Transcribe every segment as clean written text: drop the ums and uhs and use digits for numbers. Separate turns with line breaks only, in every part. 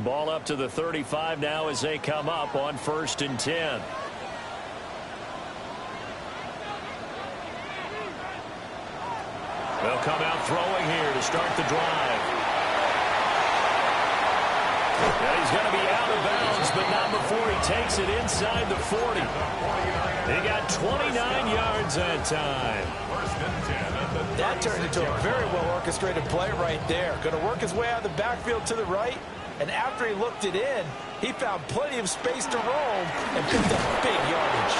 Ball up to the 35 now as they come up on 1st and 10. They'll come out throwing here to start the drive. And he's going to be out of bounds, but not before he takes it inside the 40. He got 29 yards that time.
That turned into a very well-orchestrated play right there. Going to work his way out of the backfield to the right, and after he looked it in, he found plenty of space to roam and picked up big yardage.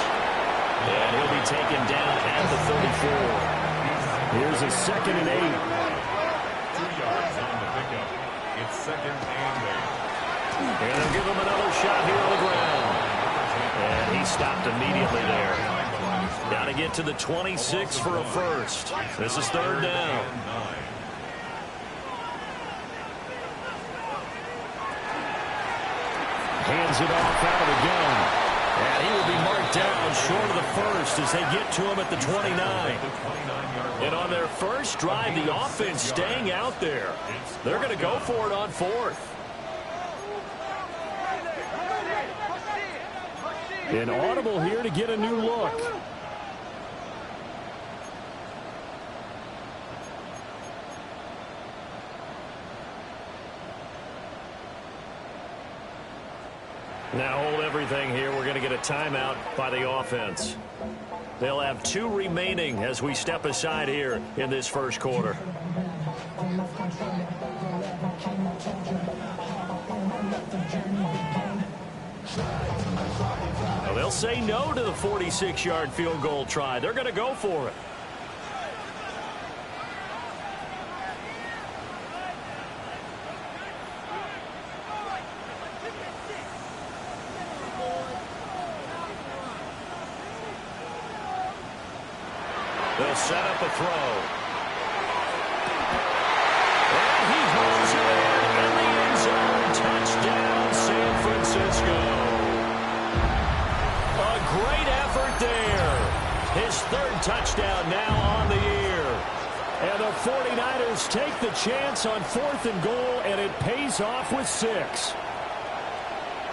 And he'll be taken down at the 34. Here's a 2nd and 8.
2 yards on the pickup. It's 2nd and 8.
And they'll give him another shot here on the ground. And he stopped immediately there. Got to get to the 26 for a first. This is 3rd down. Hands it off out of the gun. And he will be marked down short of the first as they get to him at the 29. And on their first drive, the offense staying out there. They're going to go for it on 4th. An audible here to get a new look. Now hold everything here. We're going to get a timeout by the offense. They'll have 2 remaining as we step aside here in this first quarter. Well, they'll say no to the 46-yard field goal try. They're going to go for it. They'll set up a throw. And he holds it in the end zone. Touchdown, San Francisco. A great effort there. His 3rd touchdown now on the year. And the 49ers take the chance on 4th and goal, and it pays off with 6.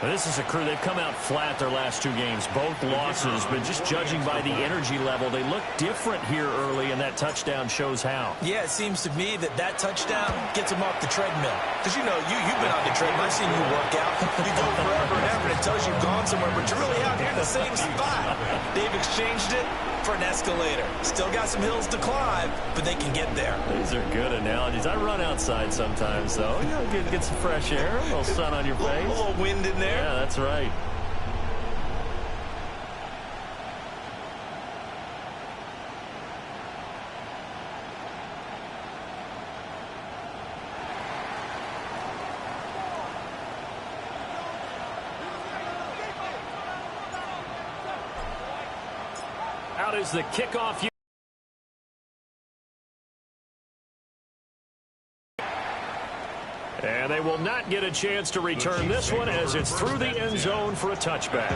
This is a crew. They've come out flat their last 2 games, both losses, but just judging by the energy level, they look different here early, and that touchdown shows how.
Yeah, it seems to me that touchdown gets them off the treadmill. Because, you know, you've been on the treadmill. I've seen you work out. You go forever and ever, and it tells you've gone somewhere, but you're really out here in the same spot. They've exchanged it for an escalator. Still got some hills to climb, but they can get there.
These are good analogies. I run outside sometimes, though. You know, get some fresh air, a little sun on your face.
A little wind in there.
Yeah, that's right. Out is the kickoff. And they will not get a chance to return this one as it's through the end zone for a touchback.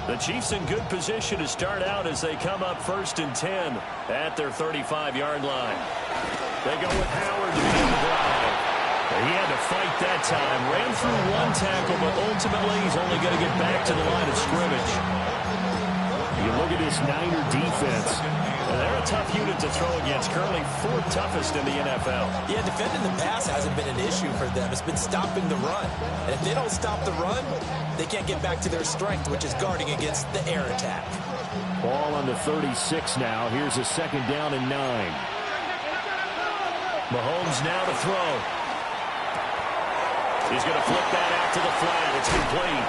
The Chiefs in good position to start out as they come up 1st and 10 at their 35-yard line. They go with Howard to begin the drive. He had to fight that time. Ran through 1 tackle, but ultimately he's only going to get back to the line of scrimmage. You look at this Niner defense. They're a tough unit to throw against. Currently 4th toughest in the NFL.
Yeah, defending the pass hasn't been an issue for them. It's been stopping the run. And if they don't stop the run, they can't get back to their strength, which is guarding against the air attack.
Ball on the 36 now. Here's a 2nd down and 9. Mahomes now to throw. He's going to flip that out to the flat. It's complete.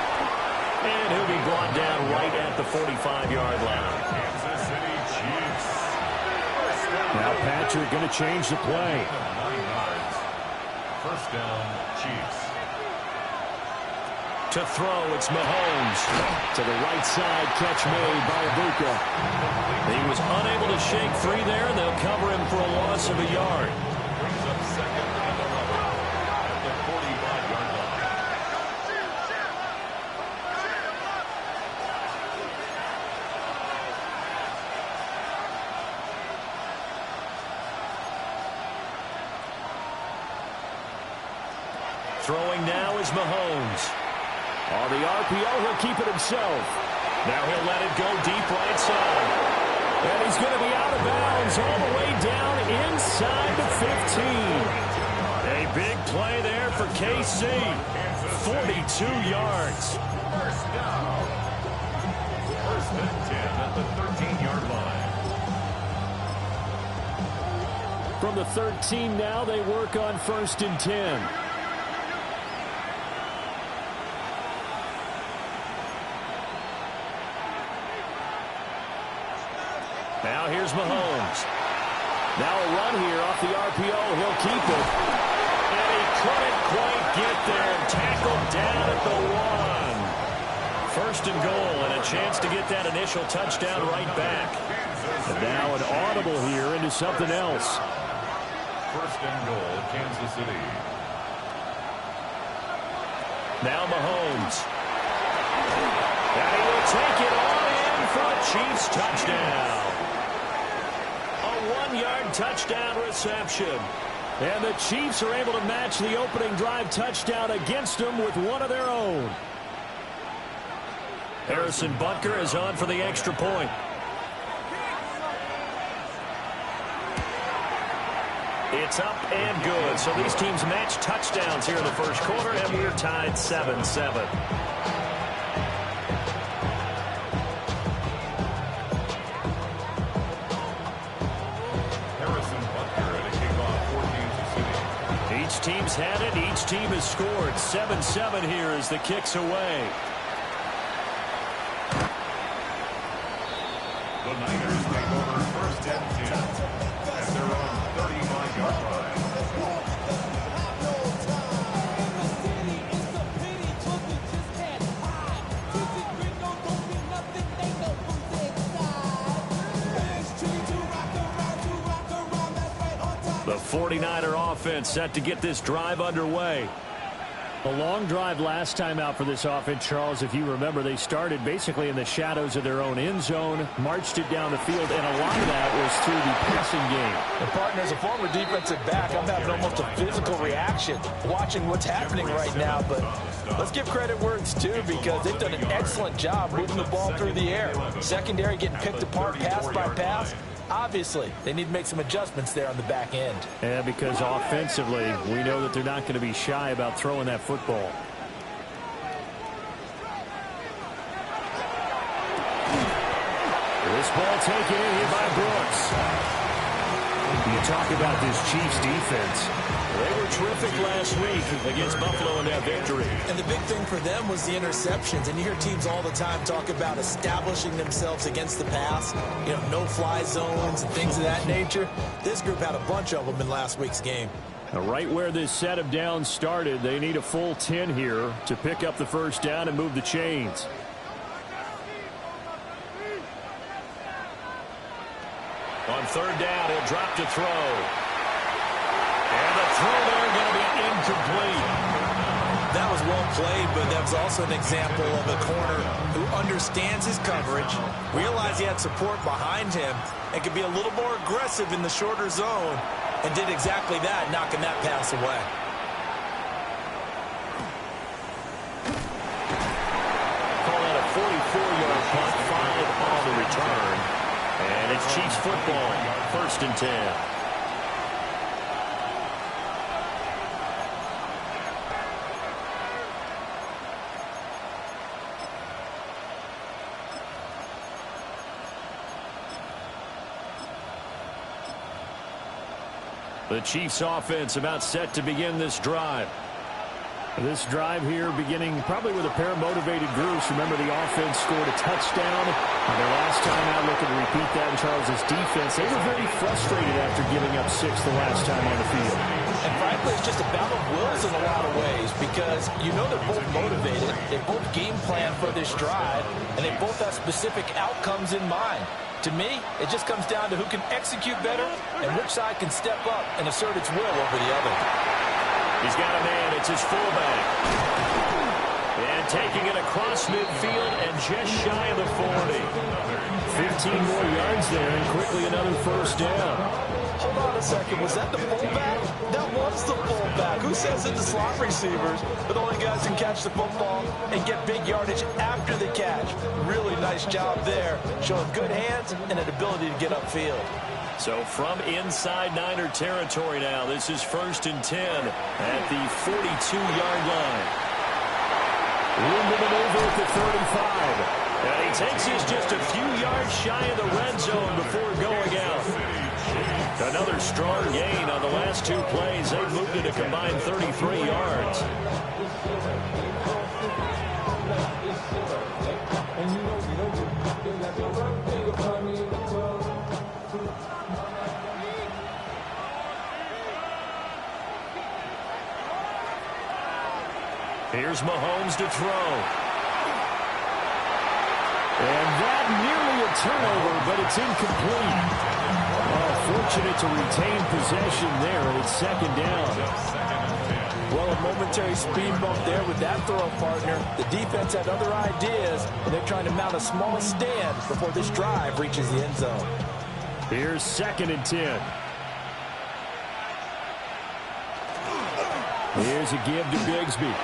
And he'll be brought down right at the 45-yard line.
Kansas City Chiefs.
Now Patrick going to change the play.
9 yards. 1st down, Chiefs.
To throw, it's Mahomes.
To the right side, catch made by Ibuka.
He was unable to shake free there, and they'll cover him for a loss of a yard.
Brings up second and 11 at the 45-yard line.
Throwing now is Mahomes.
On the RPO, he'll keep it himself.
Now he'll let it go deep right side.
And he's going to be out of bounds all the way down inside the 15.
A big play there for KC. 42 yards.
First down. First and 10 at the 13-yard line.
From the 13 now, they work on first and 10.
Now here's Mahomes.
Now a run here off the RPO. He'll keep it.
And he couldn't quite get there. Tackled down at the 1. First and goal, and a chance to get that initial touchdown right back.
And now an audible here into something else.
First and goal, Kansas City.
Now Mahomes. And he will take it on in for a Chiefs touchdown. A 1-yard touchdown reception.
And the Chiefs are able to match the opening drive touchdown against them with one of their own.
Harrison Butker is on for the extra point. It's up and good. So these teams match touchdowns here in the first quarter, and we're tied 7-7. Each team's had it. Each team has scored. 7-7 here as the kick's away.
The Niners take over first and 10 at their own 35-yard line.
The 49er offense set to get this drive underway.
A long drive last time out for this offense, Charles. If you remember, they started basically in the shadows of their own end zone, marched it down the field, and a lot of that was through the passing game.
And partner, as a former defensive back, I'm having almost a physical reaction watching what's happening right now. But let's give credit where it's due, because they've done an excellent job moving the ball through the air. Secondary getting picked apart pass by pass. Obviously, they need to make some adjustments there on the back end.
Yeah, because offensively, we know that they're not going to be shy about throwing that football. This ball taken in here by Brooks. You talk about this Chiefs defense.
They were terrific last week against Buffalo in that victory.
And the big thing for them was the interceptions. And you hear teams all the time talk about establishing themselves against the pass. You know, no-fly zones and things of that nature. This group had a bunch of them in last week's game.
Now, right where this set of downs started, they need a full 10 here to pick up the first down and move the chains.
On third down, he'll drop to throw. And the throw there going to be incomplete.
That was well played, but that was also an example of a corner who understands his coverage, realized he had support behind him, and could be a little more aggressive in the shorter zone, and did exactly that, knocking that pass away.
Call that a 44-yard punt, 5 on the return. And it's Chiefs football, first and 10. The Chiefs offense about set to begin this drive.
This drive here beginning probably with a pair of motivated groups. Remember, the offense scored a touchdown on their last time out. Looking to repeat that in Charles' defense. They were very frustrated after giving up 6 the last time on the field.
And frankly, it's just a battle of wills in a lot of ways because you know they're both motivated. They both game plan for this drive, and they both have specific outcomes in mind. To me, it just comes down to who can execute better and which side can step up and assert its will over the other.
He's got a man. It's his fullback. And taking it across midfield and just shy of the 40.
15 more yards there and quickly another first down.
Hold on a second. Was that the fullback? That was the fullback. Who says that the slot receivers are the only guys who can catch the football and get big yardage after the catch? Really nice job there. Showing good hands and an ability to get upfield.
So from inside Niner territory now, this is 1st and 10 at the 42-yard line.
Room to maneuver at the 35.
And he takes us just a few yards shy of the red zone before going out. Another strong gain on the last 2 plays. They've moved it a combined 33 yards. Here's Mahomes to throw.
And that nearly a turnover, but it's incomplete. Oh, fortunate to retain possession there, and it's 2nd down.
Well, a momentary speed bump there with that throw, partner. The defense had other ideas, and they're trying to mount a small stand before this drive reaches the end zone.
Here's 2nd and 10. Here's a give to Bigsby.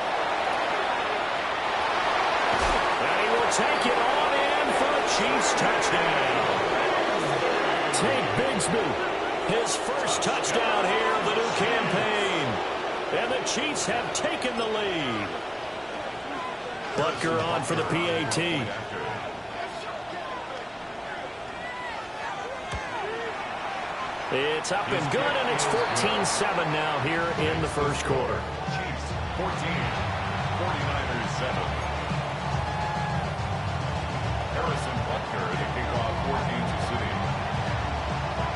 Take it on in for a Chiefs touchdown.
Take Bigsby.
His first touchdown here of the new campaign. And the Chiefs have taken the lead. Butker on for the PAT. It's up and good, and it's 14-7 now here in the first quarter.
Chiefs 14, 49ers 7. Harrison Butker to kick off for Kansas City.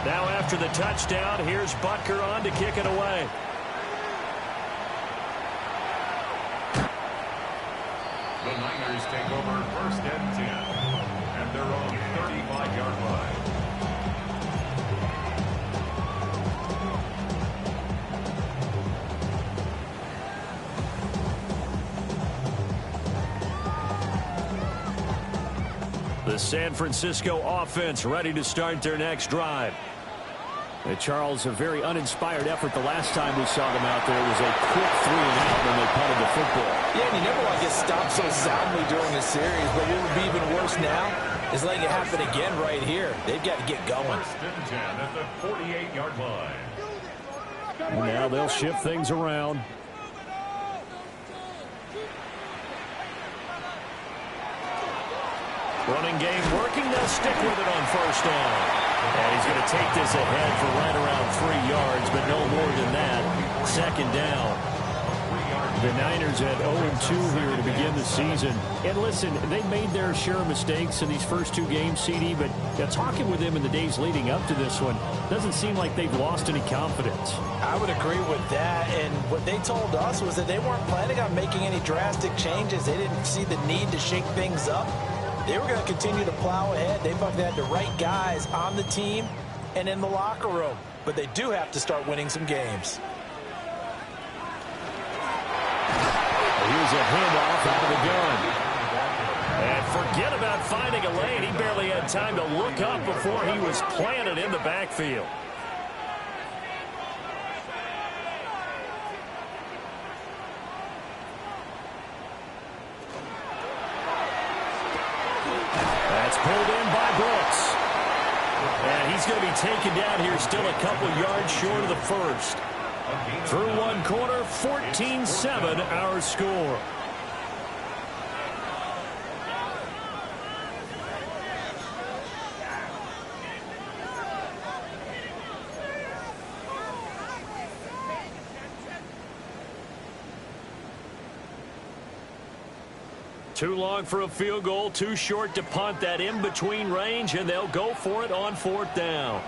Now after the touchdown, here's Butker on to kick it away.
The Niners take over 1st and 10 at their own 35-yard line.
The San Francisco offense ready to start their next drive.
Charles, a very uninspired effort the last time we saw them out there. It was a quick 3-and-out when they punted the football.
Yeah, and you never want to get stopped so soundly during the series, but what would be even worse now is letting it happen again right here. They've got to get going.
1st and 10 at the 48-yard line.
And now they'll shift things around.
Running game working. They'll stick with it on 1st down. And he's going to take this ahead for right around 3 yards, but no more than that. 2nd down.
The Niners at 0-2 here to begin the season. And listen, they made their share of mistakes in these first 2 games, CD, but talking with them in the days leading up to this one, doesn't seem like they've lost any confidence.
I would agree with that, and what they told us was that they weren't planning on making any drastic changes. They didn't see the need to shake things up. They were going to continue to plow ahead. They felt they had the right guys on the team and in the locker room. But they do have to start winning some games.
Here's a handoff out of the gun.
And forget about finding a lane. He barely had time to look up before he was planted in the backfield. That's pulled in by Brooks. And he's going to be taken down here still a couple yards short of the first. Through 1 quarter, 14-7 our score. Too long for a field goal, too short to punt that in-between range, and they'll go for it on 4th down.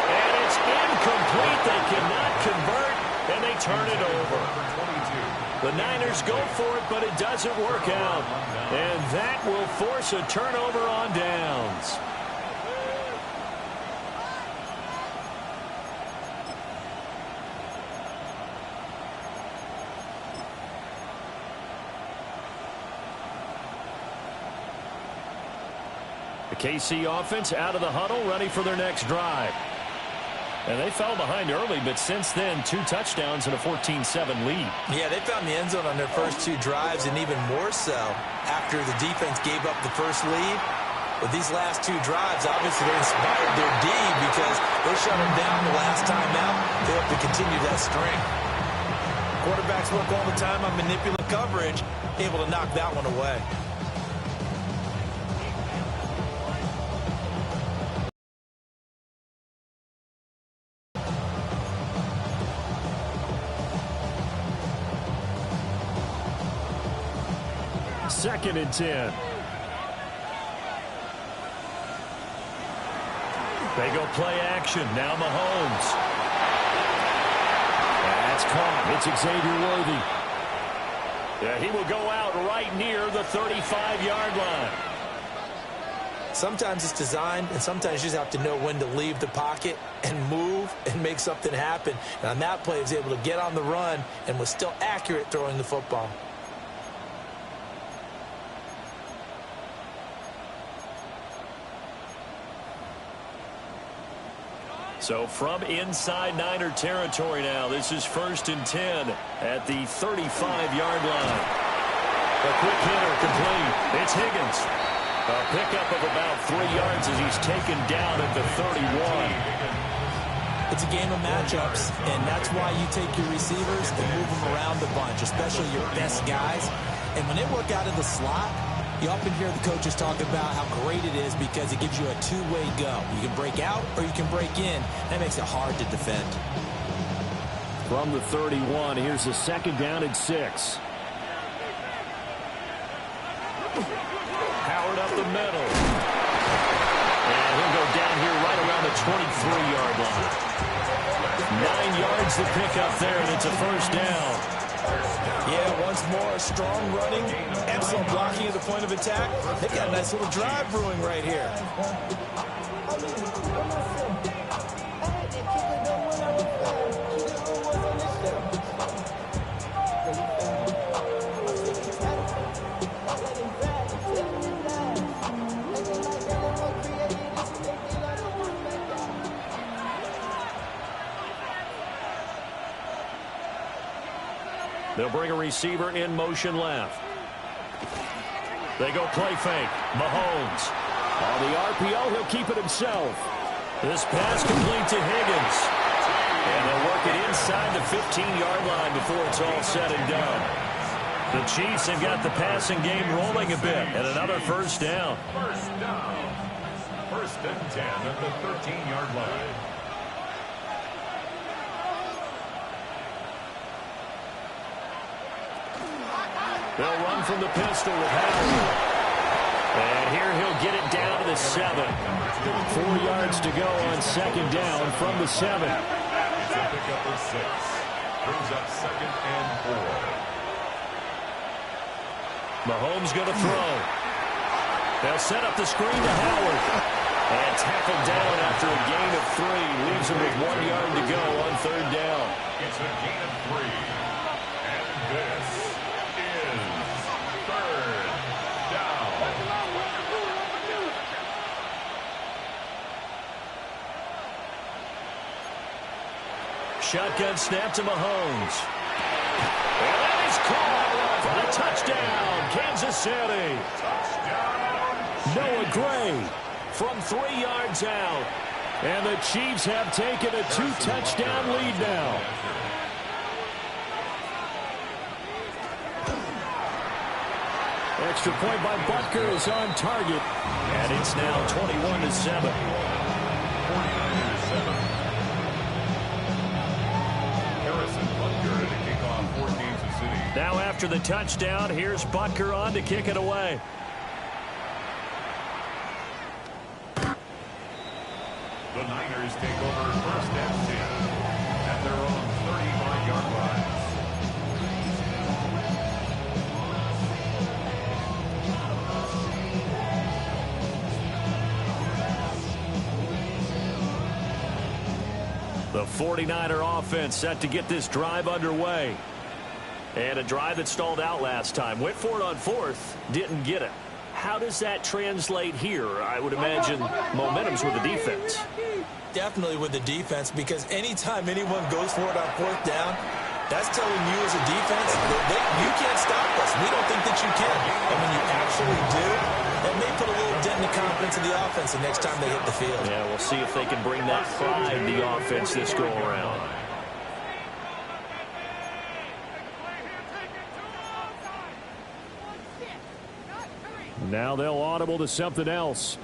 And it's incomplete. They cannot convert, and they turn it over. The Niners go for it, but it doesn't work out. And that will force a turnover on downs. The KC offense out of the huddle, ready for their next drive. And they fell behind early, but since then, 2 touchdowns and a 14-7 lead.
Yeah, they found the end zone on their first 2 drives, and even more so after the defense gave up the first lead. But these last 2 drives, obviously, they inspired their D because they shut them down the last time out. They hope to continue that string. Quarterbacks work all the time on manipulative coverage, able to knock that one away.
Second and 10.
They go play action. Now Mahomes. That's caught. It's Xavier Worthy. Yeah, he will go out right near the 35-yard line.
Sometimes it's designed, and sometimes you just have to know when to leave the pocket and move and make something happen. And on that play, he was able to get on the run and was still accurate throwing the football.
So from inside Niner territory now, this is 1st and 10 at the 35-yard line. A quick hitter complete. It's Higgins. A pickup of about 3 yards as he's taken down at the 31.
It's a game of matchups, and that's why you take your receivers and move them around a bunch, especially your best guys. And when they work out in the slot, you often hear the coaches talk about how great it is because it gives you a 2-way go. You can break out or you can break in. That makes it hard to defend.
From the 31, here's a 2nd down and 6.
Howard up the middle. And he'll go down here right around the 23-yard line. 9 yards to pick up there, and it's a 1st down.
Yeah, once more, strong running, excellent blocking at the point of attack. They've got a nice little drive brewing right here.
They'll bring a receiver in motion left. They go play fake. Mahomes. On the RPO, he'll keep it himself. This pass complete to Higgins. And they'll work it inside the 15-yard line before it's all said and done. The Chiefs have got the passing game rolling a bit. And another 1st down.
1st down. 1st and 10 at the 13-yard line.
They'll run from the pistol with Howard. And here he'll get it down to the 7.
4 yards to go on 2nd down from the 7.
It's a pickup of 6. Brings up 2nd and 4.
Mahomes going to throw. They'll set up the screen to Howard. And tackled down after a gain of 3. Leaves him with 1 yard to go on 3rd down.
It's a gain of 3. And this is 3rd down.
Shotgun snap to Mahomes. And that is caught for the touchdown, Kansas City. Noah Gray from 3 yards out.
And the Chiefs have taken a 2-touchdown lead now. Extra point by Butker is on target.
And it's now 21-7.
49-7.
after the touchdown. Here's Butker on to kick it away.
The Niners take over first and 10 at their own 35-yard line.
The 49er offense set to get this drive underway. And a drive that stalled out last time. Went for it on fourth, didn't get it. How does that translate here? I would imagine momentum's with the defense.
Definitely with the defense, because anytime anyone goes for it on fourth down, that's telling you as a defense that you can't stop us. We don't think that you can. And when you actually do, that may put a little dent in the confidence of the offense the next time they hit the field.
Yeah, we'll see if they can bring that pride in the offense this go around.
Now they'll audible to something else.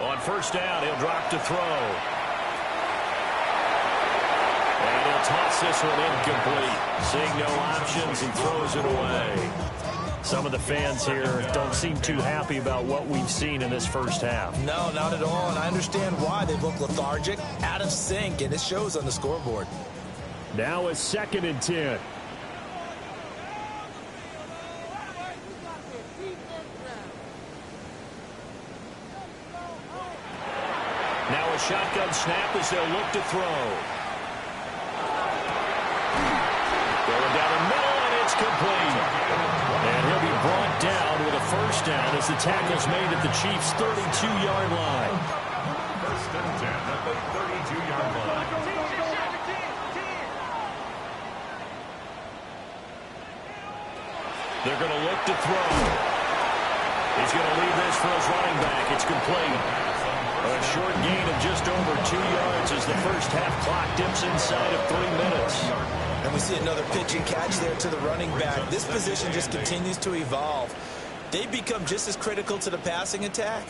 On first down, he'll drop to throw. And he'll toss this one incomplete. Seeing no options, he throws it away. Some of the fans here don't seem too happy about what we've seen in this first half.
No, not at all, and I understand why. They look lethargic, out of sync, and it shows on the scoreboard.
Now a 2nd and 10.
Now a shotgun snap as they'll look to throw. Going down the middle, and it's complete. And he'll be brought down with a first down as the tackle's made at the Chiefs' 32-yard line.
First and 10 at the 32-yard line.
They're going to look to throw. He's going to leave this for his running back. It's complete. A short gain of just over 2 yards as the first half clock dips inside of 3 minutes.
And we see another pitch and catch there to the running back. This position just continues to evolve. They become just as critical to the passing attack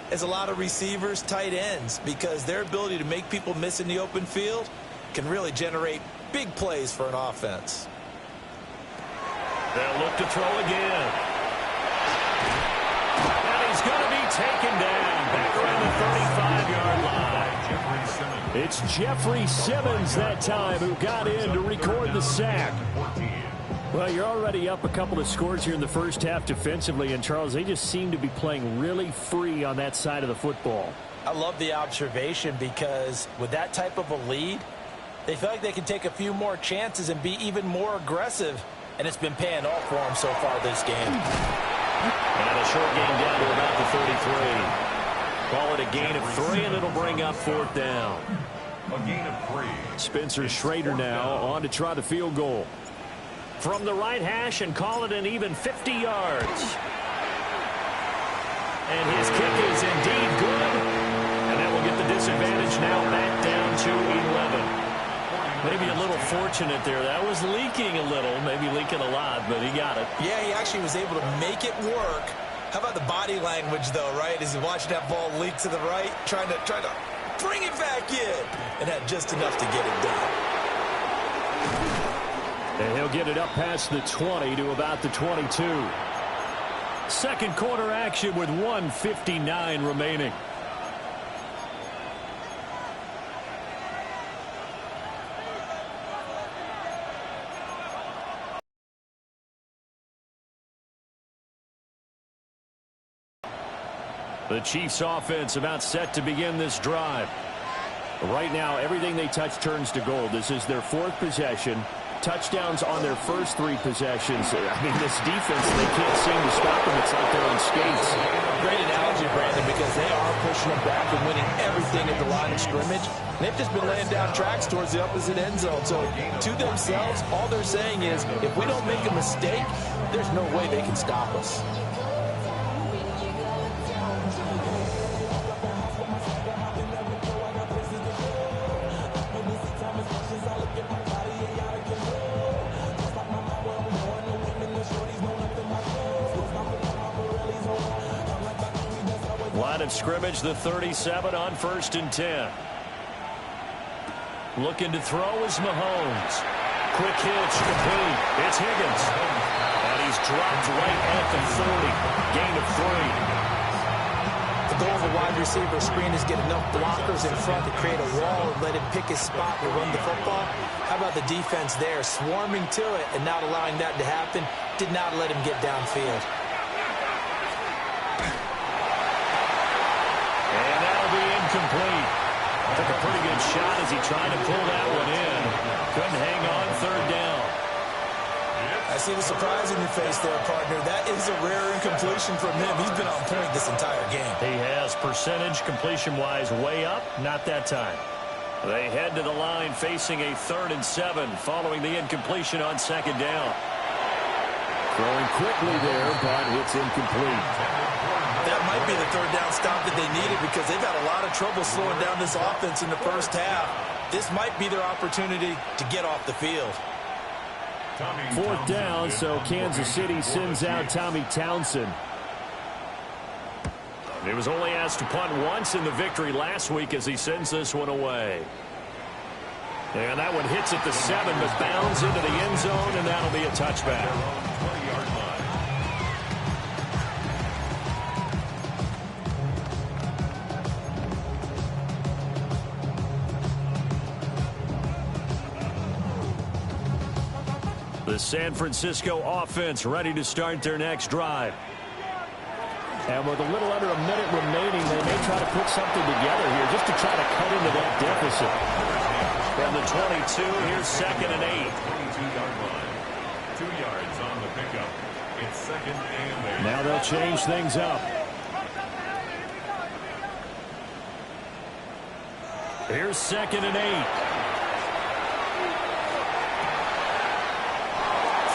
as a lot of receivers, tight ends, because their ability to make people miss in the open field can really generate big plays for an offense.
They'll look to throw again. And he's going to be taken down back around the 35-yard line.
It's Jeffrey Simmons that time who got in to record the sack. Well, you're already up a couple of scores here in the first half defensively, and Charles, they just seem to be playing really free on that side of the football.
I love the observation, because with that type of a lead, they feel like they can take a few more chances and be even more aggressive, and it's been paying off for them so far this game.
And a short gain down to about the 33. Call it a gain of 3, and it'll bring up fourth down.
A gain of 3.
Spencer Schrader now on to try the field goal.
From the right hash, and call it an even 50 yards. And his kick is indeed good. And that will get the disadvantage now back down to 11. Maybe a little fortunate there. That was leaking a little, maybe leaking a lot, but he got it.
Yeah, he actually was able to make it work. How about the body language, though, right? As he watched that ball leak to the right, trying to bring it back in, and had just enough to get it done.
And he'll get it up past the 20 to about the 22.
Second quarter action with 1:59 remaining. The Chiefs offense about set to begin this drive.
Right now, everything they touch turns to gold. This is their 4th possession. Touchdowns on their first 3 possessions. I mean, this defense, they can't seem to stop them. It's like they're on skates.
Great analogy, Brandon, because they are pushing them back and winning everything at the line of scrimmage. They've just been laying down tracks towards the opposite end zone. So to themselves, all they're saying is, if we don't make a mistake, there's no way they can stop us.
Line of scrimmage, the 37 on 1st and 10. Looking to throw is Mahomes. Quick hitch, complete. It's Higgins. And he's dropped right at the 40. Gain of 3.
The goal of a wide receiver screen is get enough blockers in front to create a wall and let him pick his spot to run the football. How about the defense there, swarming to it and not allowing that to happen? Did not let him get downfield.
And that'll be incomplete. Took a pretty good shot as he tried to pull that one in. Couldn't hang on, third down.
I see the surprise in your face there, partner. That is a rare incompletion from him. He's been on point this entire game.
He has percentage completion-wise way up, not that time. They head to the line facing a 3rd and 7 following the incompletion on 2nd down.
Throwing quickly there, but it's incomplete.
That might be the 3rd down stop that they needed because they've had a lot of trouble slowing down this offense in the first half. This might be their opportunity to get off the field.
4th down, so Kansas City sends out Tommy Townsend.
He was only asked to punt once in the victory last week as he sends this one away. And that one hits at the 7, but bounds into the end zone, and that'll be a touchback. The San Francisco offense ready to start their next drive.
And with a little under a minute remaining, they may try to put something together here just to try to cut into that deficit.
From the 22, here's 2nd and 8.
22-yard line. 2 yards on the pickup. It's 2nd and 8.
Now they'll change things up.
Here's 2nd and 8.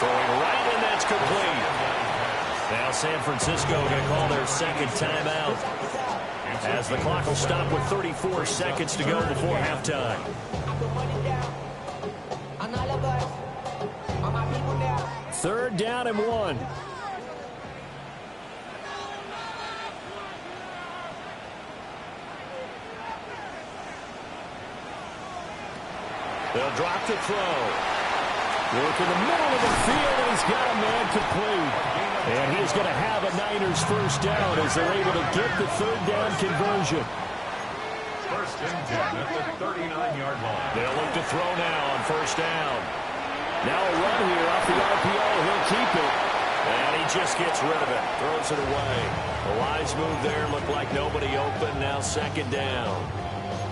Throwing right, and that's complete. Now San Francisco going to call their 2nd timeout as the clock will stop with 34 seconds to go before halftime.
3rd down and 1.
They'll drop the throw.
Work in the middle of the field, and he's got a man complete. And he's going to have a Niners 1st down as they're able to get the 3rd down conversion.
1st and 10 at the 39-yard line.
They'll look to throw now on 1st down. Now a run here off the RPO. He'll keep it. And he just gets rid of it. Throws it away. A wise move there. Looked like nobody open. Now 2nd down.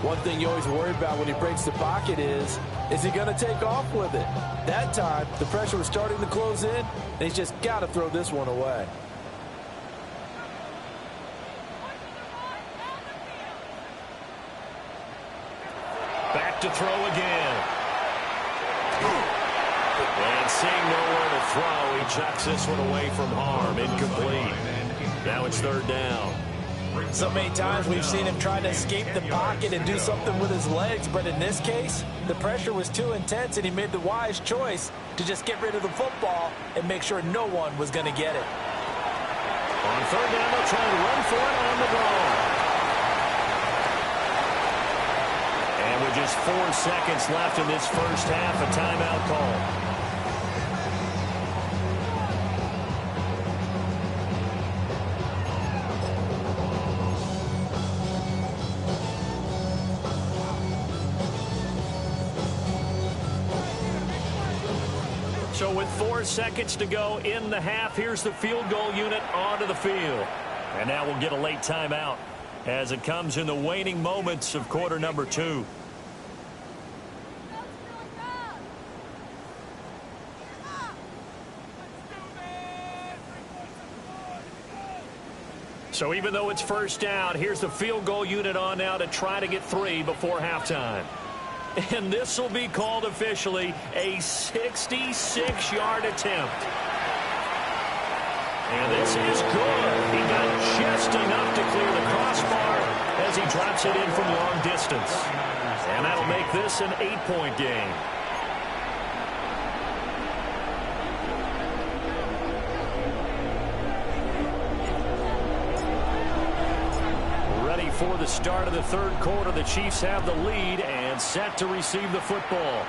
One thing you always worry about when he breaks the pocket is he going to take off with it? That time, the pressure was starting to close in, and he's just got to throw this one away.
Back to throw again. And seeing nowhere to throw, he chucks this one away from harm. Incomplete. Now it's 3rd down.
So many times we've seen him try to escape the pocket and do something with his legs, but in this case, the pressure was too intense, and he made the wise choice to just get rid of the football and make sure no one was going to get it.
On 3rd down, they'll try to run for it on the goal. And with just 4 seconds left in this first half, a timeout call. So with 4 seconds to go in the half, here's the field goal unit onto the field. And now we'll get a late timeout as it comes in the waning moments of quarter number 2. So even though it's 1st down, here's the field goal unit on now to try to get 3 before halftime. And this will be called officially a 66-yard attempt. And this is good. He got just enough to clear the crossbar as he drops it in from long distance. And that'll make this an 8-point game. before the start of the third quarter. The Chiefs have the lead and set to receive the football.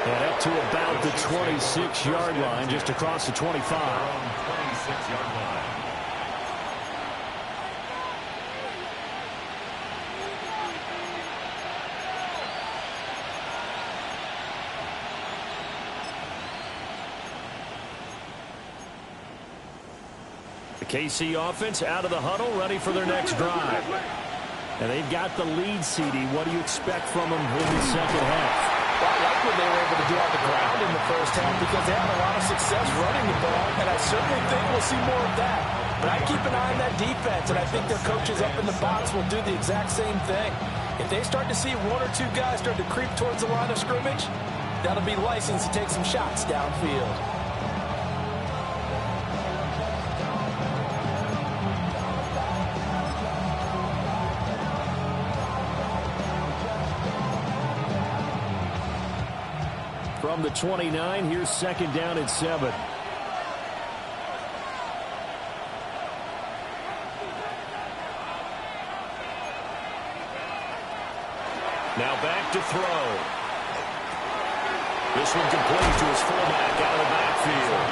And up to about the 26-yard line, just across the 25.
26-yard line.
The KC offense out of the huddle, ready for their next drive.
And they've got the lead, CD. What do you expect from them in the second half?
Well, I like what they were able to do on the ground in the first half because they had a lot of success running the ball, and I certainly think we'll see more of that. But I keep an eye on that defense, and I think their coaches up in the box will do the exact same thing. If they start to see one or two guys start to creep towards the line of scrimmage, that'll be license to take some shots downfield.
From the 29, here's second down and 7.
Now back to throw. This one complete to his fullback out of the backfield.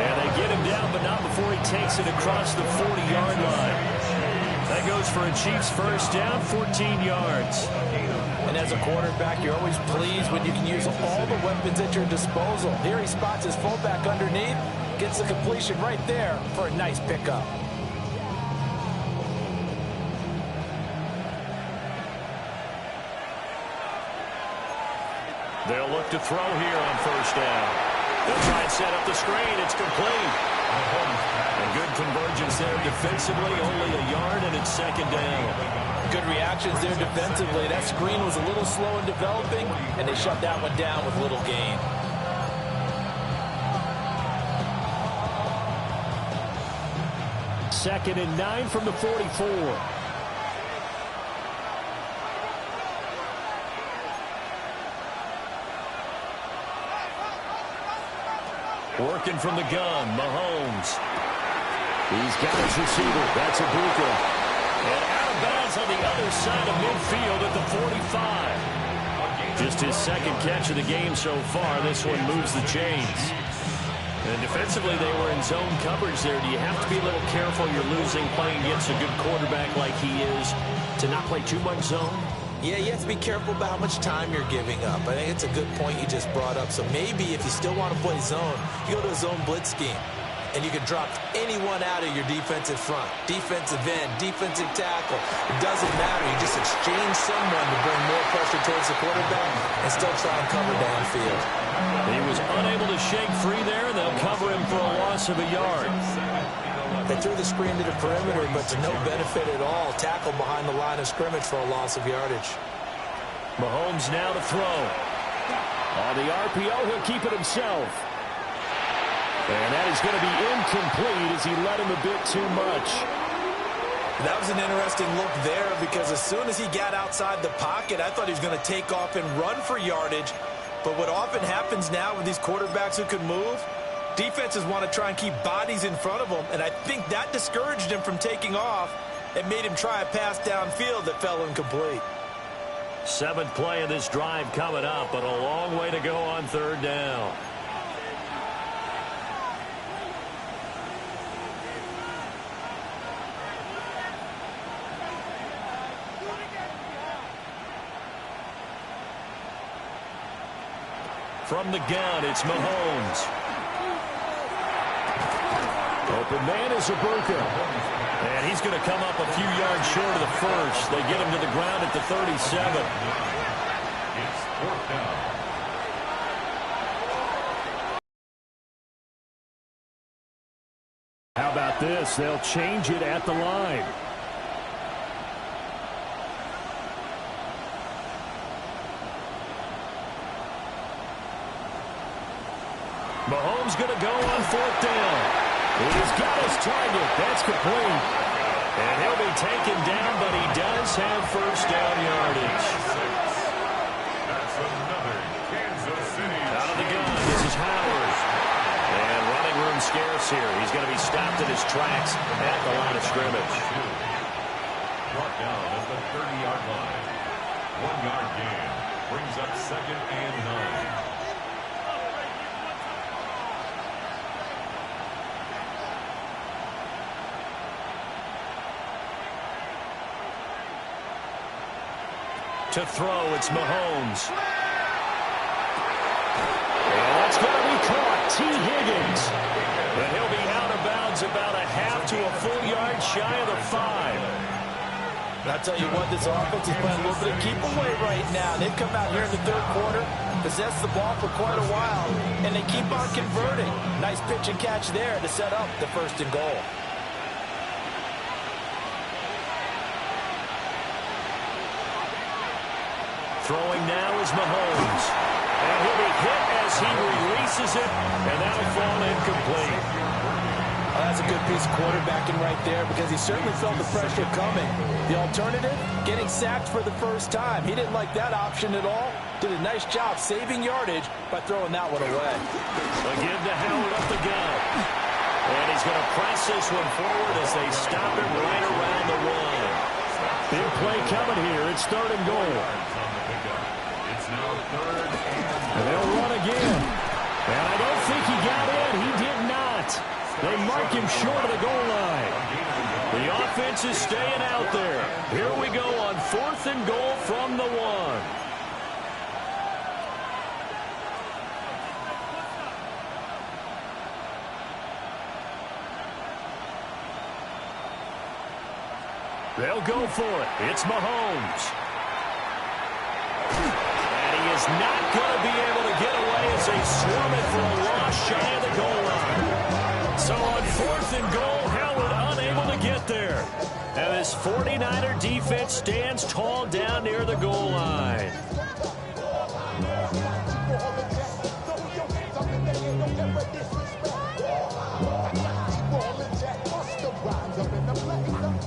And they get him down, but not before he takes it across the 40-yard line. That goes for a Chiefs first down, 14 yards.
And as a quarterback, you're always pleased when you can use all the weapons at your disposal. Here he spots his fullback underneath, gets the completion right there for a nice pickup.
They'll look to throw here on first down. They'll try and set up the screen. It's complete. And good convergence there defensively, only a yard, and it's second down.
Good reactions there defensively. That screen was a little slow in developing, and they shut that one down with little gain.
Second and 9 from the 44.
Working from the gun, Mahomes.
He's got his receiver. That's Ibuka.
And out of bounds on the other side of midfield at the 45. Just his second catch of the game so far. This one moves the chains. And defensively, they were in zone coverage there. Do you have to be a little careful you're losing playing against a good quarterback like he is to not play too much zone?
Yeah, you have to be careful about how much time you're giving up. I think it's a good point you just brought up. So maybe if you still want to play zone, you go to a zone blitz scheme. And you can drop anyone out of your defensive front. Defensive end, defensive tackle. It doesn't matter. You just exchange someone to bring more pressure towards the quarterback and still try and cover downfield.
He was unable to shake free there, and they'll cover him for a loss of a yard.
They threw the screen to the perimeter, but to no benefit at all. Tackle behind the line of scrimmage for a loss of yardage.
Mahomes now to throw.
On the RPO, he'll keep it himself. And that is going to be incomplete as he led him a bit too much.
That was an interesting look there because as soon as he got outside the pocket, I thought he was going to take off and run for yardage. But what often happens now with these quarterbacks who can move, defenses want to try and keep bodies in front of them, and I think that discouraged him from taking off and made him try a pass downfield that fell incomplete.
Seventh play of this drive coming up, but a long way to go on third down. From the gun, it's Mahomes.
Open man is Ibuka.
And he's going to come up a few yards short of the first. They get him to the ground at the 37.
It's fourth down.
How about this? They'll change it at the line.
Mahomes going to go on fourth down.
He's got his target. That's complete.
And he'll be taken down, but he does have first down yardage.
That's another Kansas City.
Out of the gun, this is Howard. And running room scarce loss here. He's going to be stopped in his tracks at the line of scrimmage.
Brought down at the 30-yard line. 1-yard gain. Brings up 2nd and 9.
To throw, it's Mahomes. And that's going to be caught. T. Higgins. But he'll be out of bounds about a half to a full yard shy of the 5.
And I'll tell you what, this offense is playing a little bit of keep away right now. They've come out here in the third quarter, possessed the ball for quite a while, and they keep on converting. Nice pitch and catch there to set up the 1st and goal.
Throwing now is Mahomes. And he'll be hit as he releases it, and that'll fall incomplete.
Oh, that's a good piece of quarterbacking right there because he certainly felt the pressure coming. The alternative, getting sacked for the first time. He didn't like that option at all. Did a nice job saving yardage by throwing that one away.
Again to Howard up the gut. And he's going to press this one forward as they stop it right around the 1.
Big play coming here. It's 3rd and goal.
It's now 3rd
and they'll run again. And I don't think he got in. He did not. They mark him short of the goal line.
The offense is staying out there. Here we go on 4th and goal from the 1. They'll go for it. It's Mahomes. And he is not going to be able to get away as they swarm it for a loss shy of the goal line. So on 4th and goal, Howard unable to get there. And this 49er defense stands tall down near the goal line.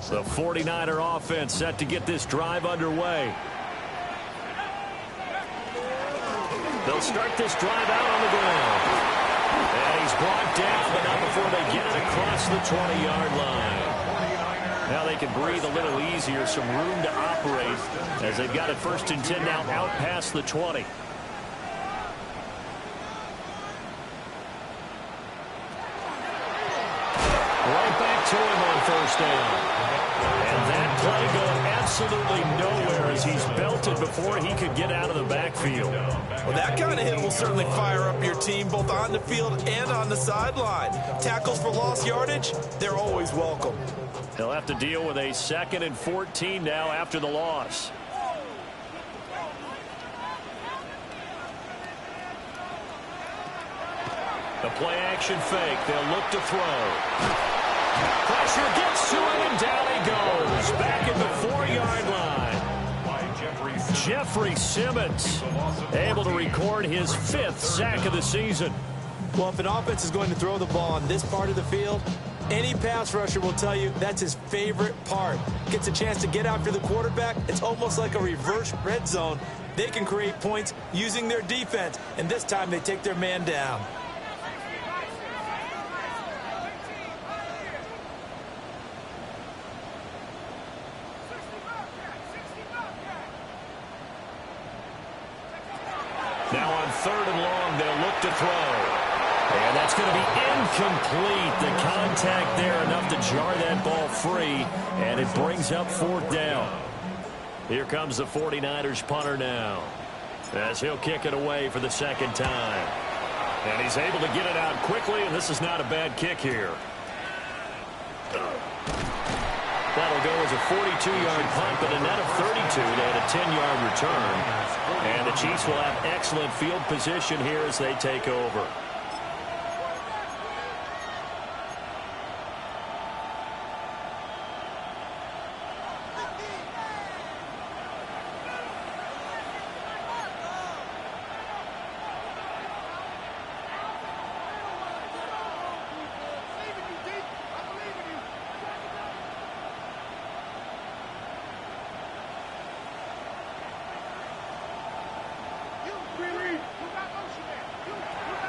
The 49er offense set to get this drive underway. They'll start this drive out on the ground. And he's brought down, but not before they get it across the 20-yard line. Now they can breathe a little easier, some room to operate as they've got it 1st and 10 now out past the 20. Right back to him on 1st down. And that play going absolutely nowhere as he's belted before he could get out of the backfield.
Well, that kind of hit will certainly fire up your team both on the field and on the sideline. Tackles for lost yardage, they're always welcome.
They'll have to deal with a 2nd and 14 now after the loss. The play action fake. They'll look to throw. Pressure gets to him, and down he goes. Back at the 4-yard line. Jeffrey Simmons able to record his 5th sack of the season.
Well, if an offense is going to throw the ball on this part of the field, any pass rusher will tell you that's his favorite part. Gets a chance to get after the quarterback. It's almost like a reverse red zone. They can create points using their defense, and this time they take their man down.
Now on 3rd and long, they'll look to throw. And that's going to be incomplete. The contact there enough to jar that ball free, and it brings up 4th down. Here comes the 49ers punter now as he'll kick it away for the 2nd time. And he's able to get it out quickly, and this is not a bad kick here. That'll go as a 42-yard punt, but a net of 32. They had a 10-yard return. And the Chiefs will have excellent field position here as they take over.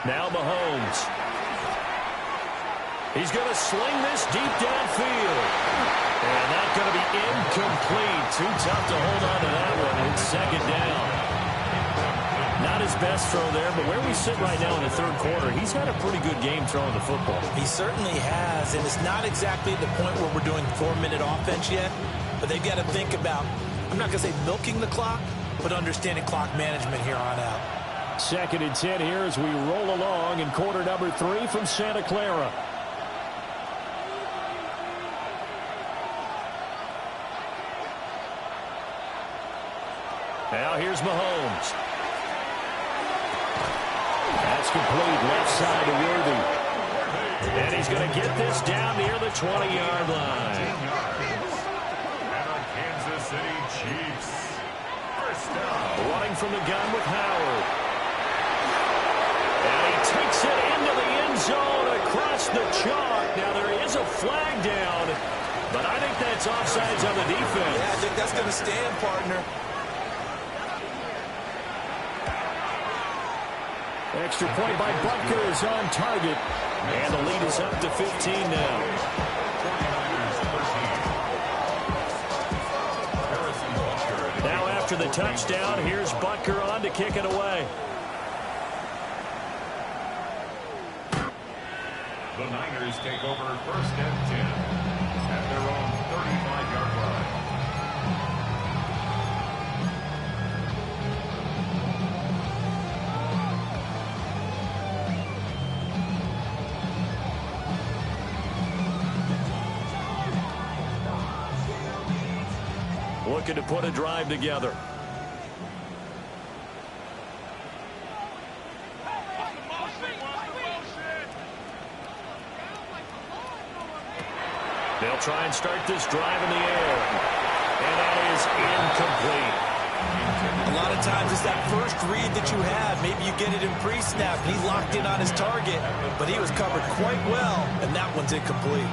Now Mahomes. He's going to sling this deep downfield. And that's going to be incomplete. Too tough to hold on to that one. It's second down. Not his best throw there, but where we sit right now in the third quarter, he's had a pretty good game throwing the football.
He certainly has, and it's not exactly at the point where we're doing 4-minute offense yet, but they've got to think about, I'm not going to say milking the clock, but understanding clock management here on out.
2nd and 10 here as we roll along in quarter number 3 from Santa Clara. Now here's Mahomes. That's complete, left side to Worthy. And he's going to get this down near the 20-yard line.
And the Kansas City Chiefs. First down.
Running from the gun with Howard. And he takes it into the end zone across the chalk. Now there is a flag down, but I think that's offsides on the defense.
Yeah, I think that's going to stand, partner.
Extra point by Butker is on target.
And the lead is up to 15 now. Now after the touchdown, here's Butker on to kick it away.
The Niners take over 1st and 10 at their own 35-yard line.
Looking to put a drive together. They'll try and start this drive in the air. And that is incomplete.
A lot of times it's that first read that you have. Maybe you get it in pre-snap, and he locked in on his target, but he was covered quite well, and that one's incomplete.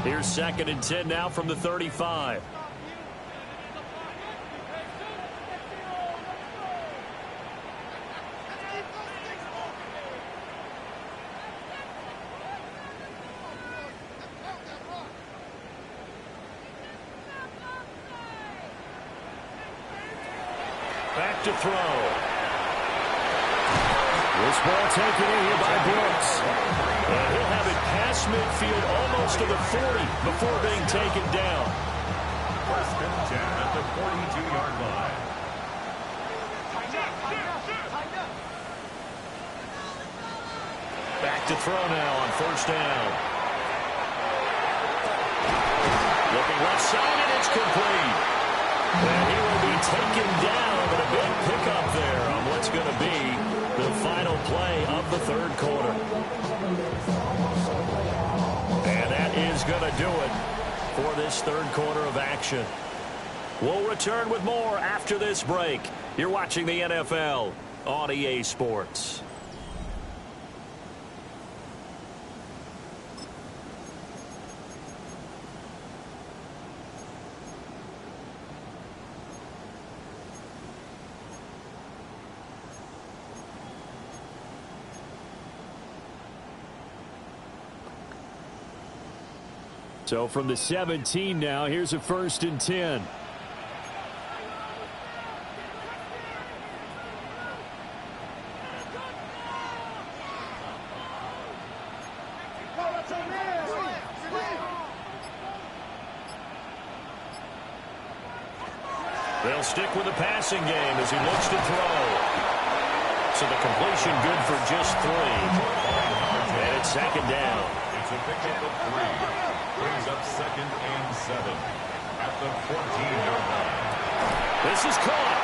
Here's 2nd and 10 now from the 35. Back to throw.
This ball taken in here by Brooks.
And he'll have it past midfield almost to the 40 before being taken down.
1st and 10 at the 42-yard line.
Back to throw now on 1st down. Looking left side, and it's complete. And he will be taken down, but a big pickup there on what's going to be the final play of the third quarter. And that is going to do it for this third quarter of action. We'll return with more after this break. You're watching the NFL on EA Sports.
So from the 17 now, here's a 1st and 10.
They'll stick with the passing game as he looks to throw. So the completion good for just 3. And it's 2nd down.
It's a pickup of 3. Brings up 2nd and 7 at the 14-yard line.
This is caught.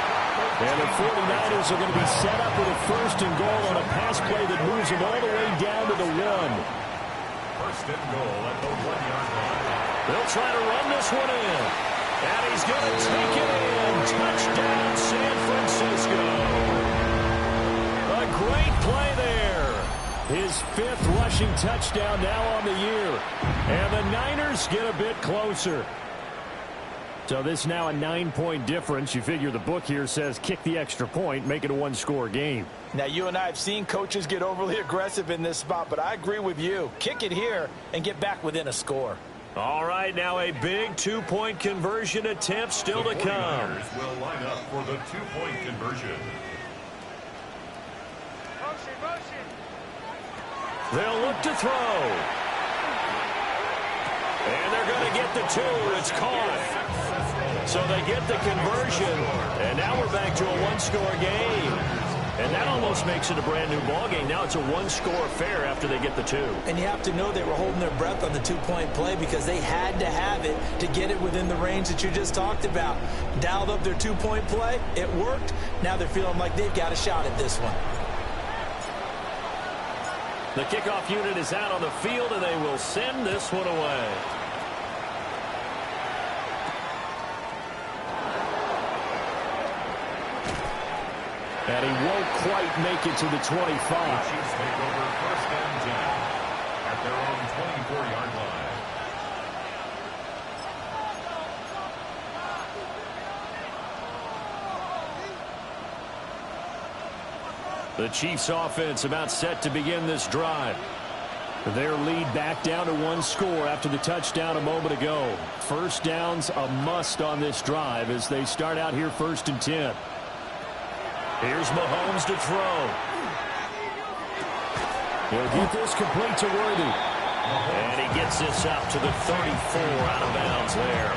And the 49ers are going to be set up with a 1st and goal on a pass play that moves them all the way down to the 1.
1st and goal at the 1-yard line.
They'll try to run this one in. And he's going to take it in. Touchdown, San Francisco. A great play there.
His 5th rushing touchdown now on the year. And the Niners get a bit closer. So this now a 9-point difference. You figure the book here says kick the extra point, make it a one-score game.
Now, you and I have seen coaches get overly aggressive in this spot, but I agree with you. Kick it here and get back within a score.
All right, now a big two-point conversion attempt still to come.
The 49ers will line up for the two-point conversion.
They'll look to throw. And they're going to get the two. It's caught. So they get the conversion. And now we're back to a one-score game. And that almost makes it a brand-new ballgame. Now it's a one-score affair after they get the two.
And you have to know they were holding their breath on the two-point play because they had to have it to get it within the range that you just talked about. Dialed up their two-point play. It worked. Now they're feeling like they've got a shot at this one.
The kickoff unit is out on the field, and they will send this one away.
And he won't quite make it to the 25.
The Chiefs take over first and 10 at their own 24-yard line.
The Chiefs offense about set to begin this drive.
Their lead back down to one score after the touchdown a moment ago. First down's a must on this drive as they start out here first and 10.
Here's Mahomes to throw.
He'll get this complete to Worthy.
And he gets this up to the 34 out of bounds there.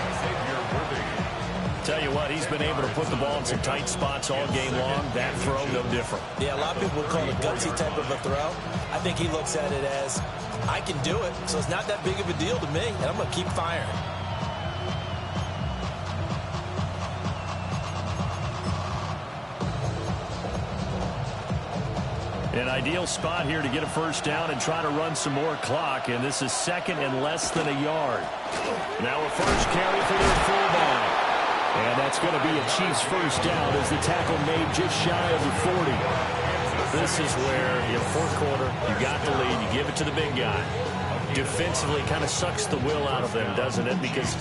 Tell you what, he's been able to put the ball in some tight spots all game long. That throw, no different.
Yeah, a lot of people would call it a gutsy type of a throw. I think he looks at it as, I can do it, so it's not that big of a deal to me, and I'm going to keep firing.
An ideal spot here to get a first down and try to run some more clock, and this is second and less than a yard. Now a first carry for their fullback.
And that's going to be a Chiefs first down as the tackle made just shy of the 40.
This is where, in the fourth quarter, you got the lead, you give it to the big guy. Defensively kind of sucks the will out of them, doesn't it? Because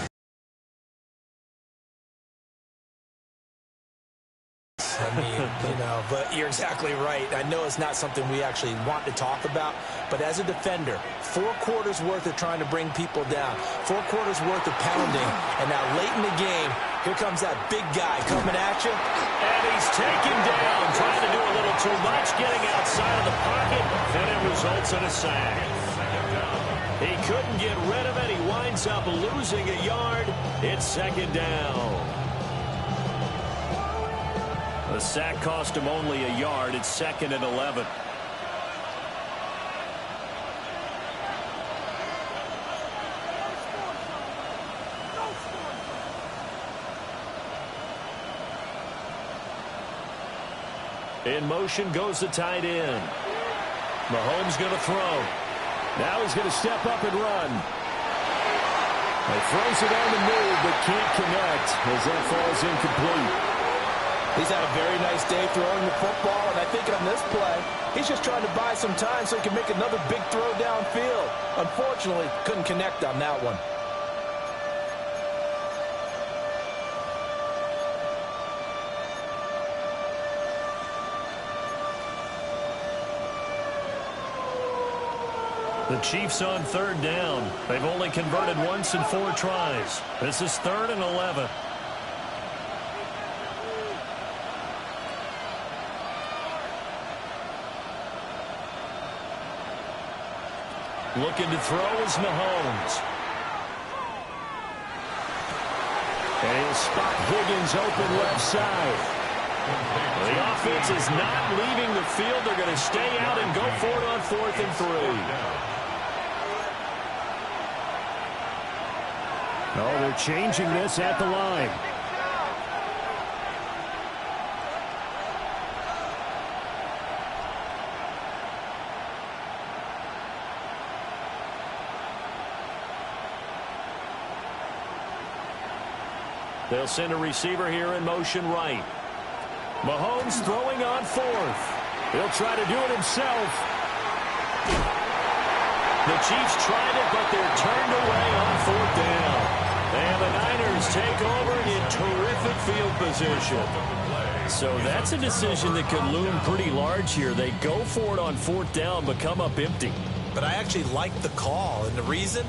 I mean, you know, but you're exactly right. I know it's not something we actually want to talk about, but as a defender, 4 quarters worth of trying to bring people down, 4 quarters worth of pounding, and now late in the game, here comes that big guy coming at you.
And he's taken down, trying to do a little too much, getting outside of the pocket, and it results in a sack. He couldn't get rid of it. He winds up losing a yard. It's second down. The sack cost him only a yard. It's second and 11. In motion goes the tight end. Mahomes going to throw.
Now he's going to step up and run. He throws it on the move, but can't connect as that falls incomplete.
He's had a very nice day throwing the football, and I think on this play, he's just trying to buy some time so he can make another big throw downfield. Unfortunately, couldn't connect on that one.
The Chiefs on third down. They've only converted once in 4 tries. This is third and 11. Looking to throw is Mahomes.
And he'll spot Higgins open left side.
The offense is not leaving the field. They're going to stay out and go for it on 4th and 3.
Oh, they're changing this at the line.
They'll send a receiver here in motion right. Mahomes throwing on 4th.
He'll try to do it himself.
The Chiefs tried it, but they're turned away on 4th down. And the Niners take over in terrific field position. So that's a decision that could loom pretty large here. They go for it on 4th down, but come up empty.
But I actually like the call, and the reason?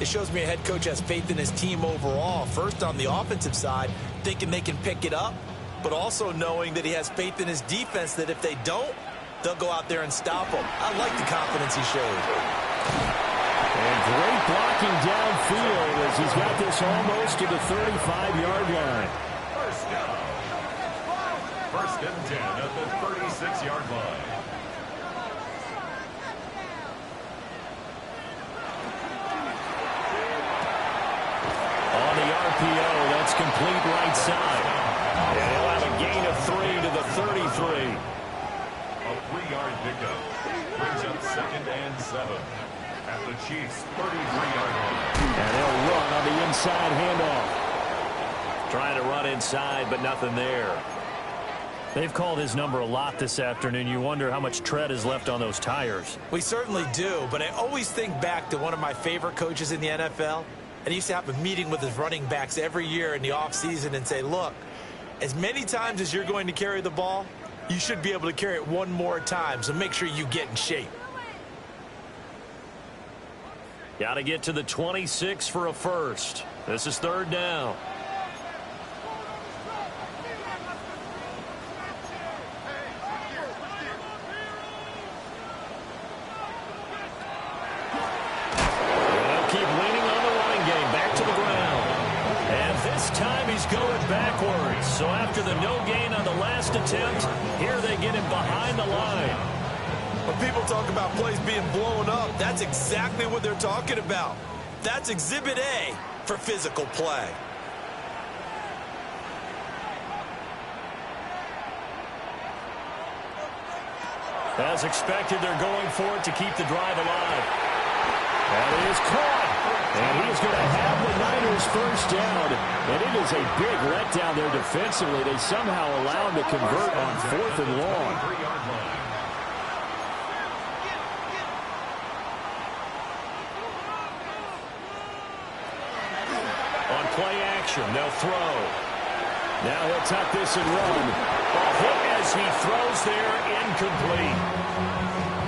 It shows me a head coach has faith in his team overall. First, on the offensive side, thinking they can pick it up, but also knowing that he has faith in his defense that if they don't, they'll go out there and stop them. I like the confidence he showed.
And great blocking downfield as he's got this almost to the 35-yard line.
First down. First and 10 at the 36-yard line.
On the RPO, that's complete right side. And he'll have a gain of 3 to the 33.
A 3-yard pickup brings up 2nd and 7 at the Chiefs' 33-yard line.
And they'll run on the inside handoff.
Trying to run inside, but nothing there. They've called his number a lot this afternoon. You wonder how much tread is left on those tires.
We certainly do, but I always think back to one of my favorite coaches in the NFL. And he used to have a meeting with his running backs every year in the offseason and say, look, as many times as you're going to carry the ball, you should be able to carry it one more time, so make sure you get in shape.
Got to get to the 26 for a first. This is 3rd down. They'll keep leaning on the running game. Back to the ground. And this time he's going backwards. So after the no gain on the last attempt, here they get him behind the line.
When people talk about plays being blown up, that's exactly what they're talking about. That's Exhibit A for physical play.
As expected, they're going for it to keep the drive alive. That is caught. And he's going to have the Niners first down. And it is a big letdown there defensively. They somehow allow him to convert on 4th and long.
3-yard line.
On play action, they'll throw.
Now he'll tuck this and run.
A hit as he throws there, incomplete.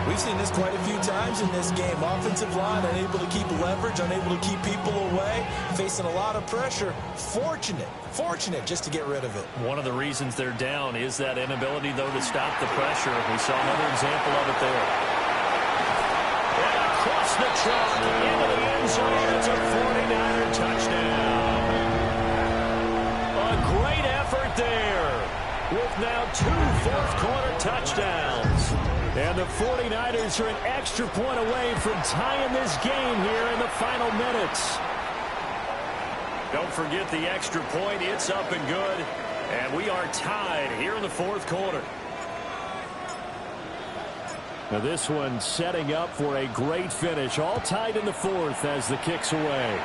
We've seen this quite a few times in this game. Offensive line unable to keep leverage, unable to keep people away, facing a lot of pressure. Fortunate just to get rid of it.
One of the reasons they're down is that inability, though, to stop the pressure. We saw another example of it there. And across the trunk, into the end zone. It's a 49er touchdown. A great effort there, with now 2 fourth-quarter touchdowns.
And the 49ers are an extra point away from tying this game here in the final minutes.
Don't forget the extra point. It's up and good. And we are tied here in the 4th quarter.
Now this one setting up for a great finish. All tied in the 4th as the kick's away.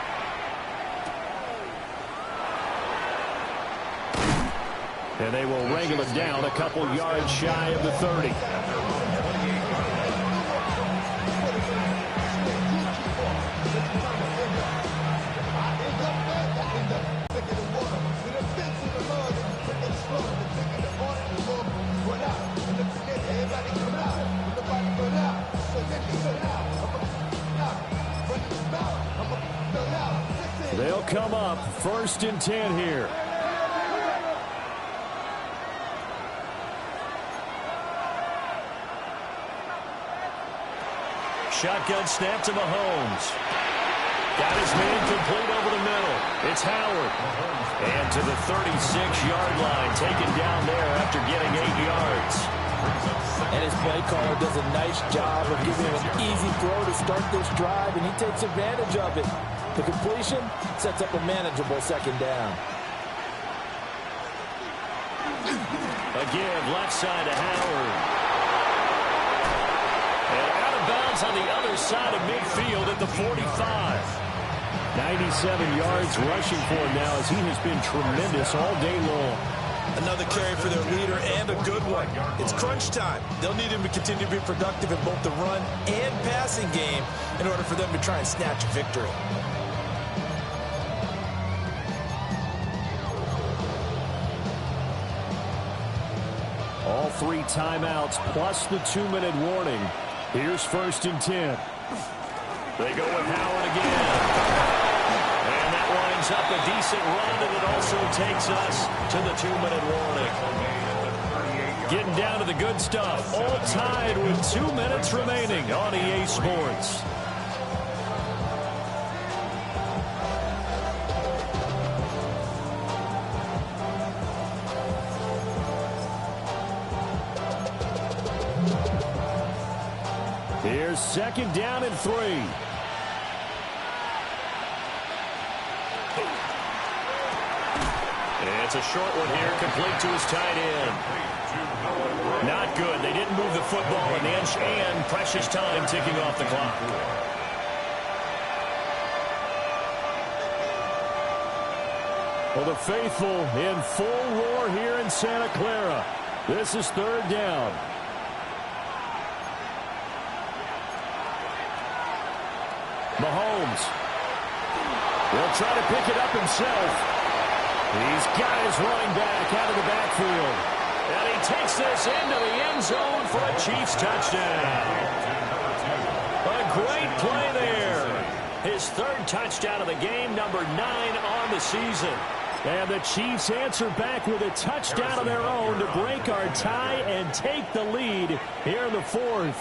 And they will wrangle it down a couple yards shy of the 30. They'll come up 1st and 10 here.
Shotgun snap to Mahomes. Got his man complete over the middle. It's Howard. And to the 36-yard line, taken down there after getting 8 yards.
And his play caller does a nice job of giving him an easy throw to start this drive, and he takes advantage of it. The completion sets up a manageable 2nd down.
A give left side to Howard. And out of bounds on the other side of midfield at the 45.
97 yards rushing for him now as he has been tremendous all day long.
Another carry for their leader and a good one. It's crunch time. They'll need him to continue to be productive in both the run and passing game in order for them to try and snatch a victory.
All 3 timeouts plus the 2-minute warning. Here's 1st and 10.
They go with Howard again. And that winds up a decent run, and it also takes us to the 2-minute warning. Getting down to the good stuff. All tied with 2 minutes remaining on EA Sports. Here's 2nd down and 3. It's a short one here, complete to his tight end. Not good. They didn't move the football an inch, and precious time ticking off the clock.
Well, the faithful in full roar here in Santa Clara. This is 3rd down. Mahomes will try to pick it up himself. He's got his running back out of the backfield. And he takes this into the end zone for a Chiefs touchdown. A great play there. His 3rd touchdown of the game, number 9 on the season. And the Chiefs answer back with a touchdown of their own to break our tie and take the lead here in the 4th.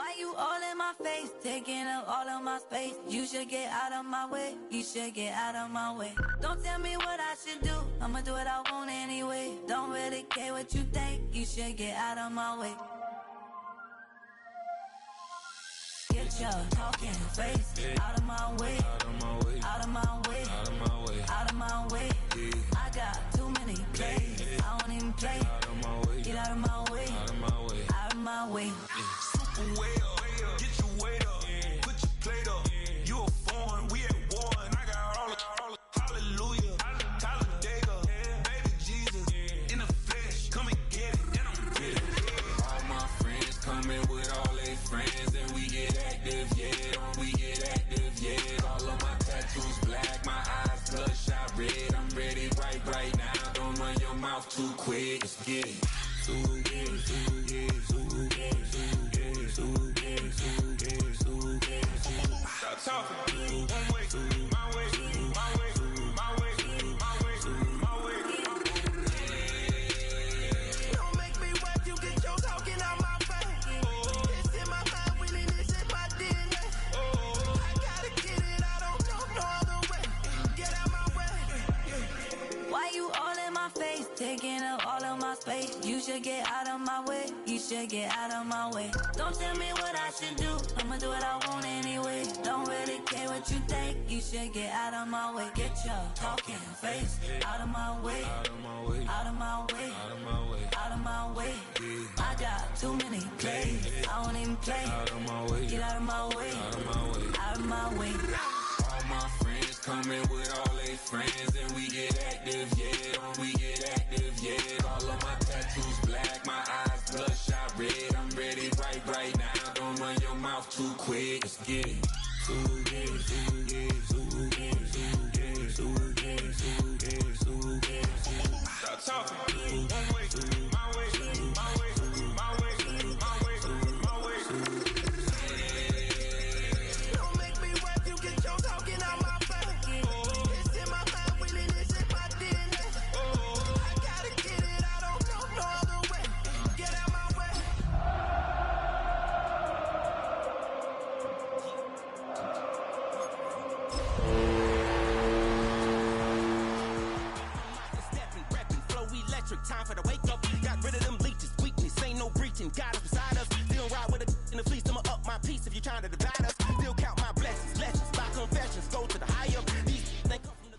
Why you all in my face, taking up all of my space? You should get out of my way, you should get out of my way. Don't tell me what I should do, I'ma do what I want anyway. Don't really care what you think, you should get out of my way. Get your talking face out of my way, out of my way, out of my way, out of my way, out of my way. I got too many plays, I don't even play. Get out of my way, out of my way, out of my way.
Super way up, get your weight up, put your plate up. You a foreign, we at war, and I got all the hallelujah, Talladega, baby Jesus, in the flesh, come and get it, and I'm with it. All my friends coming with all they friends, and we get active, yeah, we get active, yeah. All of my tattoos black, my eyes bloodshot red. I'm ready right now. Don't run your mouth too quick. Let's get it. Stop talking. One way, my way, my way, my way, my way, my way. Don't make me wet, you get your talking out my face. It's in my mind, winning this in my DNA. I gotta get it, I don't know no other way. Get out my way.
Why you all in my face, taking up all of my space? You should get out of my way, you should get out of my way. Don't tell me what I should do, I'ma do what I want anyway. Don't really care what you think, you should get out of my way. Get your talking face out of my way, out of my way, out of my way, out of my way, out of my way. I got too many plays, I don't even play. Out of my way, get out of my way, out of my way, out of my way.
All my friends coming with all they friends, and we get active, yeah, we get active, yeah. All of my tattoos black, my eyes bloodshot red. I'm ready right now. Don't run your mouth too quick. Let's get it. Stop talking. One way, my way, my way, my way, my way, my way. Don't make me wet, you get your talking out my face. It's in my mind, winning this in my DNA. I gotta get it, I don't know no other way. Get out my way.
Stepping, repping, flow electric, time for the wake up. Got rid of them leeches, weakness, ain't no breaching. Got us beside us, still ride with a in the fleece. I'ma up my piece if you trying to divide us. Still count my blessings, lessons, by confessions, go to the high up. These they come from the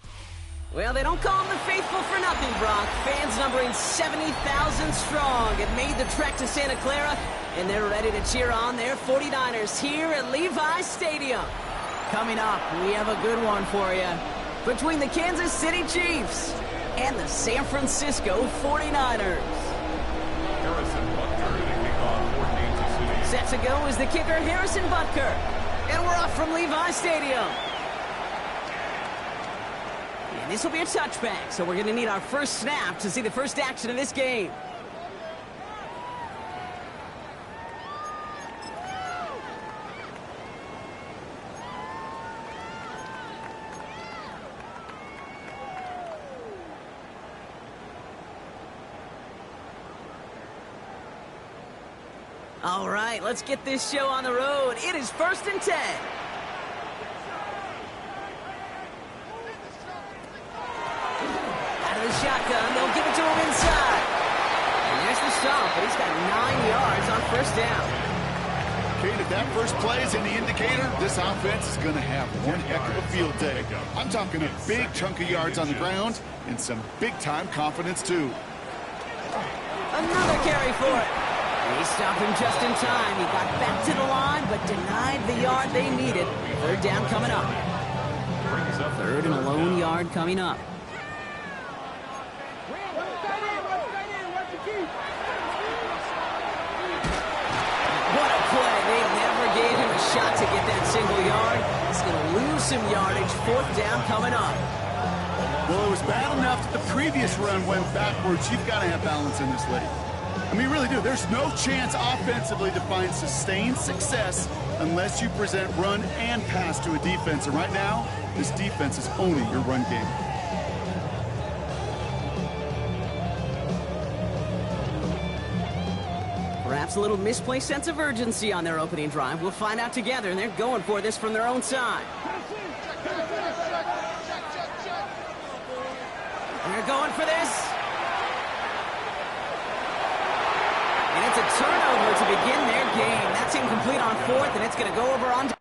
Well, they don't call them the faithful for nothing, Brock. Fans numbering 70,000 strong have made the trek to Santa Clara, and they're ready to cheer on their 49ers here at Levi Stadium. Coming up, we have a good one for you. Between the Kansas City Chiefs and the San Francisco 49ers.
Harrison Butker to kick off for Kansas City.
Set to go is the kicker, Harrison Butker. And we're off from Levi Stadium. And this will be a touchback, so we're going to need our first snap to see the first action of this game. All right, let's get this show on the road. It is 1st and 10. Out of the shotgun, they'll give it to him inside. And there's the stop, but he's got 9 yards on first down.
Kate, if that first play is any indicator, this offense is going to have one heck of a field day. I'm talking a big chunk of yards on the ground and some big-time confidence, too.
Another carry for it. They stopped him just in time. He got back to the line, but denied the yard they needed. Third down coming up. Third and a lone yard coming up. What a play. They never gave him a shot to get that single yard. He's going to lose some yardage. 4th down coming up.
Well, it was bad enough that the previous run went backwards. You've got to have balance in this league. I mean, you really do. There's no chance offensively to find sustained success unless you present run and pass to a defense. And right now, this defense is owning your run game.
Perhaps a little misplaced sense of urgency on their opening drive. We'll find out together, and they're going for this from their own side. They're going for this. And it's a turnover to begin their game. That's incomplete on fourth, and it's going to go over on